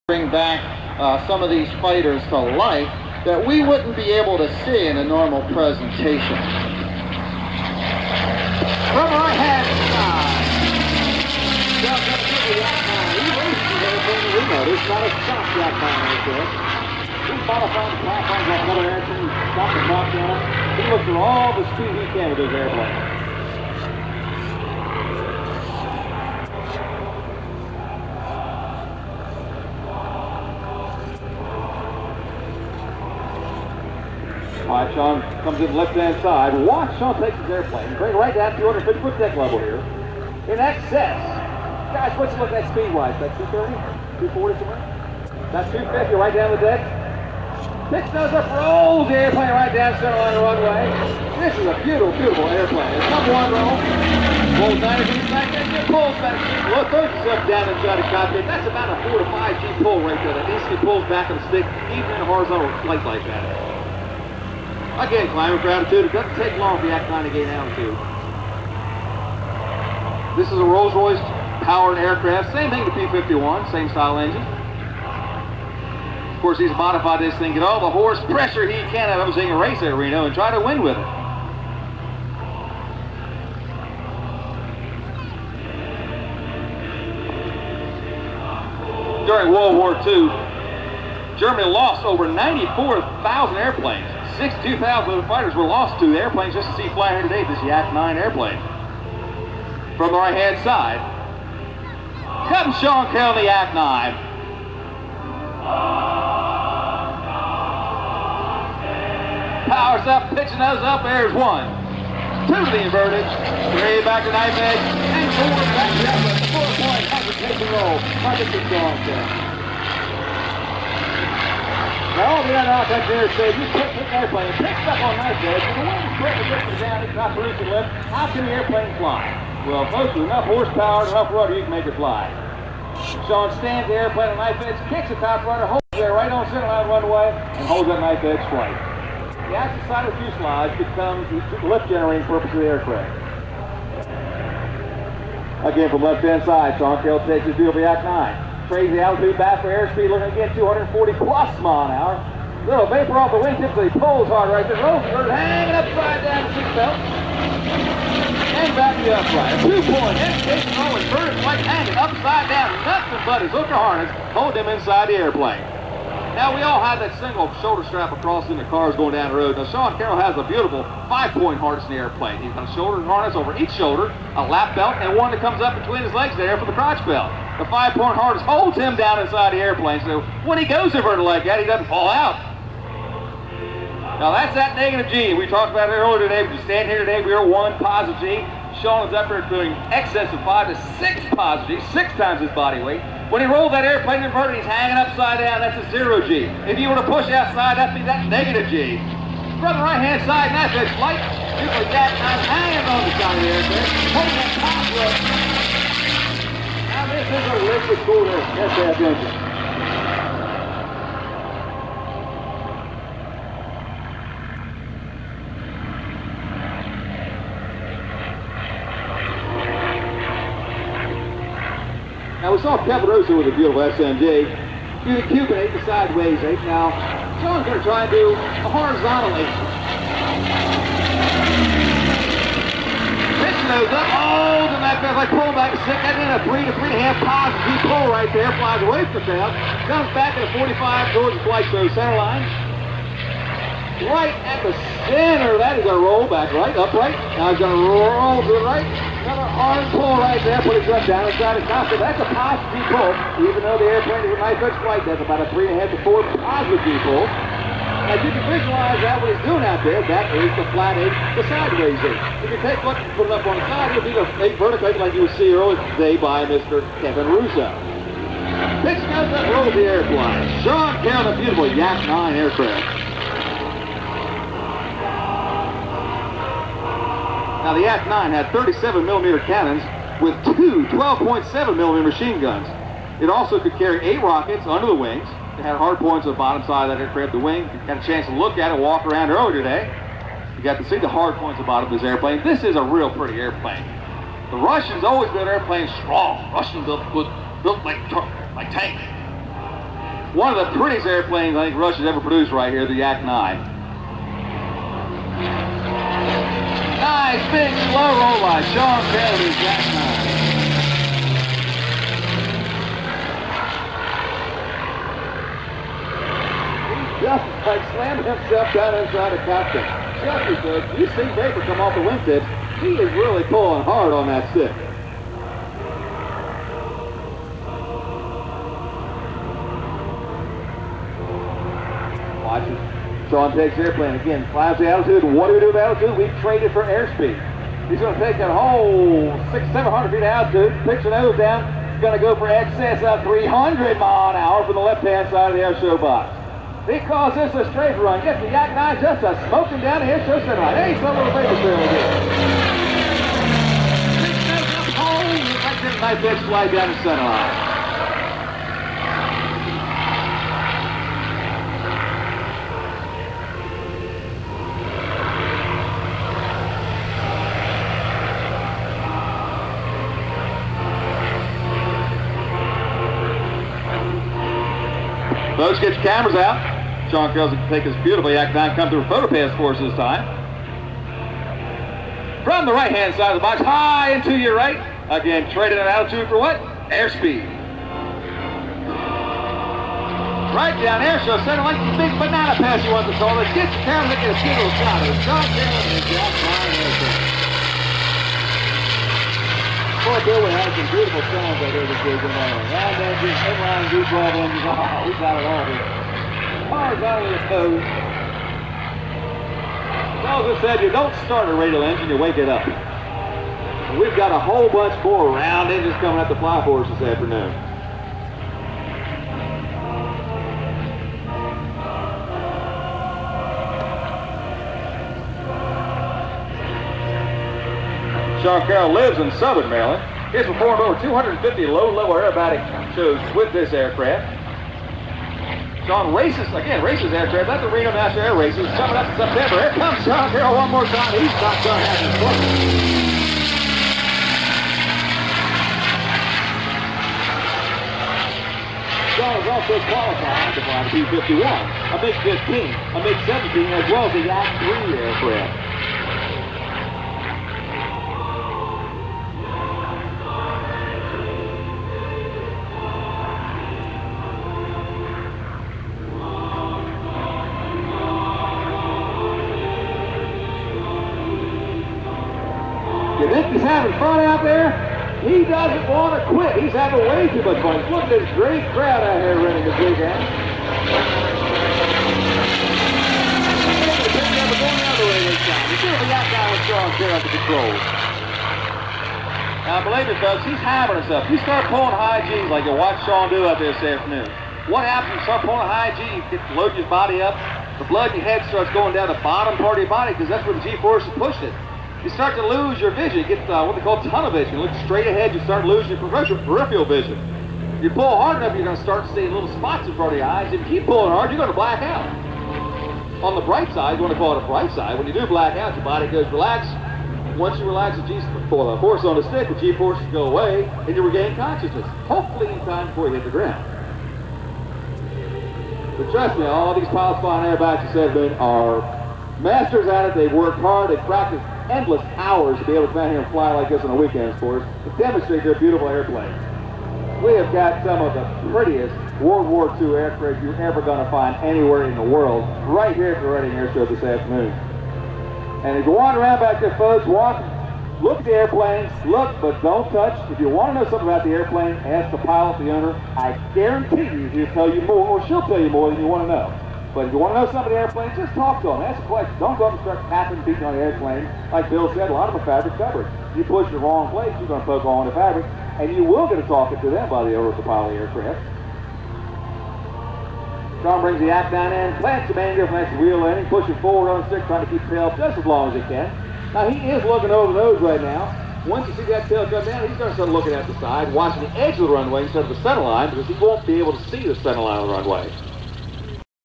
bring back some of these fighters to life that we wouldn't be able to see in a normal presentation. From our hand side, Yakolev Yak-9. He races everything we know. There's not a shot Yak-9 right there. He's modified the platforms like another airplane. He's got the top down. He looks for all the speed he can with his airplane. All right, Sean comes in left-hand side. Watch Sean takes his airplane. Bring it right down to 250-foot deck level here. In excess. Guys, what's it look at speed-wise? That 230? 240 somewhere? That's 250 right down the deck. Pitch nose up, rolls the airplane right down center line of the runway. This is a beautiful, beautiful airplane. It's number one roll. Rolls 90 degrees back, and it pulls back. Look, throws yourself down inside the cockpit. That's about a 4 to 5 G pull right there. That instantly pulls back on the stick, even in a horizontal flight like that. Again, climber for altitude. It doesn't take long for the Yak-9 to gain altitude. This is a Rolls-Royce powered aircraft. Same thing to P-51, same style engine. Of course, he's modified this thing, get all the horse pressure he can out of his race arena and try to win with it. During World War II, Germany lost over 94,000 airplanes. 62,000 of the fighters were lost to the airplanes just to see fly here today, this Yak-9 airplane. From the right-hand side, comes Sean Carroll, the Yak-9. Powers up, pitching those up, there's 1. 2 to the inverted, 3 back to knife edge, and 4 back to that with 4-point concentration roll. Marcus is going there. Now all the other offense there says you put the airplane, picks up on knife edge, and the wind is putting the down, it's not producing lift. How can the airplane fly? Well, folks, with enough horsepower and enough rudder, you can make it fly. Sean stands the airplane on knife edge, kicks the top rudder, holds there right on center line runway, and holds that knife edge flight. The outside side of the fuselage becomes the lift generating purpose of the aircraft. Again, from left-hand side, Sean Carroll takes his beautiful Yak-9. Trades the altitude back for airspeed, looking again 240 plus mile an hour. Little vapor off the wingtips, so he pulls hard right there. Rolls the bird, hanging upside down the seatbelt. And back to the upright. A 2-point hesitation roll, inverted flight, hanging upside down. Nothing but his hooker harness hold him inside the airplane. Now, we all have that single shoulder strap across in the cars going down the road. Now, Sean Carroll has a beautiful 5-point harness in the airplane. He's got a shoulder harness over each shoulder, a lap belt, and one that comes up between his legs there for the crotch belt. The 5-point harness holds him down inside the airplane, so when he goes inverted like that, he doesn't fall out. Now, that's that negative G. We talked about it earlier today. We stand here today, we are 1 positive G. Sean is up there doing excess of 5 to 6 positive G, 6 times his body weight. When he rolled that airplane inverted, he's hanging upside down. That's a 0 G. If you were to push outside, that'd be that negative G. From the right-hand side, and that's a flight. Beautiful Yak-9 hanging on the side of the airplane, holding that top rope. Now this is a liquid cooled aircraft engine. Now we saw Caparosa with a beautiful SMJ. Do the Cuban 8, the sideways 8. Now, Sean's going to try and do a horizontal 8. Pitch nose up, oh, and that feels like pulling back a stick. That in a 3 to 3.5 positive G pull right there, flies away from the tail. Comes back at a 45 towards the flight through center line. Right at the center, that is going to roll back right, upright. Now he's going to roll to the right. Another arm pull right there, put his gun down inside his cockpit. That's a positive G pull. Even though the airplane is a knife edge flight, that's about a 3.5 to 4 positive G pull. As you can visualize that what he's doing out there, that is the flat 8, the sideways 8. If you take one and put it up on the side, it'll be the 8 vertical 8 like you would see earlier today by Mr. Kevin Russo. Pitch goes up, rolls the airplane. Sean Carroll, a beautiful Yak-9 aircraft. Now the Yak-9 had 37mm cannons with 2 12.7mm machine guns. It also could carry 8 rockets under the wings. It had hard points on the bottom side of that aircraft, the wing. You had a chance to look at it, walk around earlier today. You got to see the hard points at the bottom of this airplane. This is a real pretty airplane. The Russians always built airplanes strong. Russians built like tanks. One of the prettiest airplanes I think Russia's ever produced right here, the Yak-9. Nice big slow roll by Sean Carroll, the Yak-9. Just like slamming himself down inside the cockpit. Just as good. You see vapor come off the wingtips. He is really pulling hard on that stick. Watch it. Sean takes the airplane again, climbs the altitude. What do we do with altitude? We trade it for airspeed. He's going to take that whole 600-700 feet of altitude, pitch the nose down. He's going to go for excess of 300 mile an hour from the left-hand side of the air show box. Because this is a straight run. Gets the Yak-9 just a smoking down the air show center line. Hey, some little vapor trail again. Nice big slide down the center line. Folks, get your cameras out. Sean Carroll's going to take his beautiful Yak-9, come through a photo pass for us this time. From the right-hand side of the box, high and to your right. Again, trading an altitude for what? Airspeed. Right down air show center like the big banana pass you want to call it. Get your camera to get a single shot of Sean Carroll and his Yak-9 airplane. Boy, Bill, we had some beautiful sounds right here this weekend. Round engines, inline V12 engines. Oh, we got it all here. Cars out of the toes. As I said, you don't start a radial engine, you wake it up. And we've got a whole bunch more round engines coming out to fly for us this afternoon. Sean Carroll lives in Southern Maryland. He's performed over 250 low-level aerobatic shows with this aircraft. Sean races aircraft at the Reno National Air Races coming up in September. Here comes Sean Carroll one more time. He's not done having fun. Sean is also qualified to fly the P-51, a MiG-15, a MiG-17, as well as the Yak-3 aircraft. You think he's having fun out there? He doesn't want to quit. He's having way too much fun. Look at this great crowd out here running this weekend. Now, believe me, folks, he's having himself. You start pulling high G's like you watched Sean do out there this afternoon. What happens when you start pulling a high G? You get to load your body up. The blood in your head starts going down the bottom part of your body because that's where the G-force is pushing it. You start to lose your vision. You get what they call tunnel vision. You look straight ahead, you start losing your peripheral vision. If you pull hard enough, you're going to start seeing little spots in front of your eyes. If you keep pulling hard, you're going to black out. On the bright side, you want to call it a bright side, when you do black out, your body goes relax. Once you relax the force on the stick, the G-forces go away, and you regain consciousness, hopefully in time before you hit the ground. But trust me, all these pilots flying airbags this afternoon are masters at it. They've worked hard. They've practiced endless hours to be able to come out here and fly like this on the weekends for us to demonstrate their beautiful airplanes. We have got some of the prettiest World War II aircraft you're ever going to find anywhere in the world right here at the Reading Air Show this afternoon. And if you wander around back there, folks, walk, look at the airplanes, look, but don't touch. If you want to know something about the airplane, ask the pilot, the owner. I guarantee you he'll tell you more, or she'll tell you more than you want to know. But if you want to know something about the airplane, just talk to them. Ask a question. Don't go up and start tapping, beating on the airplane. Like Bill said, a lot of them are fabric covered. You push the wrong place, you're going to poke on the fabric, and you will get a talking to them by the owner of the pilot of the aircraft. Sean brings the Yak-9 in, plants the main gear, plants the wheel landing, pushing forward on the stick, trying to keep the tail just as long as he can. Now, he is looking over the nose right now. Once you see that tail come down, he's going to start looking at the side, watching the edge of the runway instead of the center line, because he won't be able to see the center line of the runway.